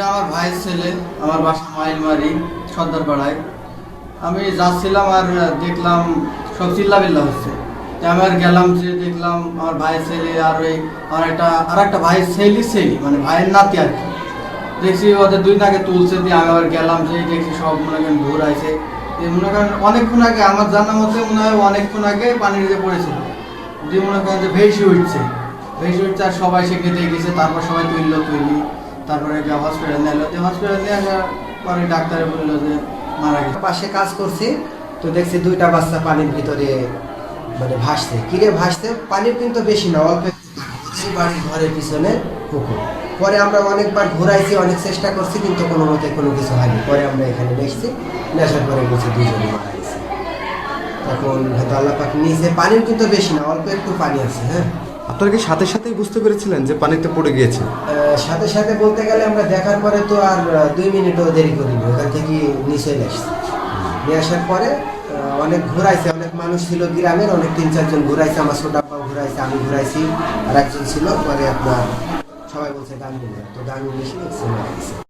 আমার ভাইয়ের ছেলে, আমার বাসা মাইলমারি সর্দারপাড়ায়। আমি যাচ্ছিলাম আর দেখলাম সব চিল্লাবিল্লা হচ্ছে। আমি আর গেলাম, যে দেখলাম আমার ভাইয়ের ছেলে আর ওই আর একটা ভাইয়ের ছেলে মানে ভাইয়ের নাতি আর কি। দেখছি ওদের দুই নাকে তুলছে, দিয়ে আমি আবার গেলাম, যে দেখছি সব মনে করেন ঘুরাইছে। মনে করেন অনেকক্ষণ আগে, আমার জানার মতে মনে হয় অনেকক্ষণ আগে পানির যে পড়েছিল, দিয়ে মনে করেন যে ভেসে উঠছে আর সবাই সেখানে গেছে। তারপর সবাই তুলি, তারপরে হসপিটাল নিয়ে এলো। হসপিটাল নিয়ে আসার পরে ডাক্তারে বললো যে মারা গেছে। পাশে কাজ করছি, তো দেখছি দুইটা বাচ্চা পানির ভিতরে মানে ভাসছে। কিরে ভাসছে, পানির কিন্তু বেশি না, অল্প বাড়ির ঘরের পিছনে পুকুর। পরে আমরা অনেকবার ঘুরাইছি, অনেক চেষ্টা করছি, কিন্তু কোনো মতে কোনো কিছু হয়নি। পরে আমরা এখানে নেসছি, নেশার পরে গেছি দুজনে মারা গেছে। তখন হয়তো আল্লাহ পাক নিচে পানির কিন্তু বেশি না, অল্প একটু পানি আছে। হ্যাঁ, আপনারা কি সাথে সাথেই বুঝতে পেরেছিলেন যে পানিতে পড়ে গিয়েছে? সাথে সাথে বলতে গেলে আমরা দেখার পরে তো আর 2 মিনিটও দেরি করিনি, ওখান থেকে নিচে আসছি। নিয়ে আসার পরে অনেক ঘুরাইছে, অনেক মানুষ ছিল গ্রামের, অনেক 3-4 জন ঘুরাইছে, আমার ছোট আব্বাও ঘুরাইছে, আমি ঘুরাইছি, আর একজন ছিল। পরে আপনার সবাই বলছে গাঙ্গুলি, তো গাঙ্গুলি এসে মারা গেছে।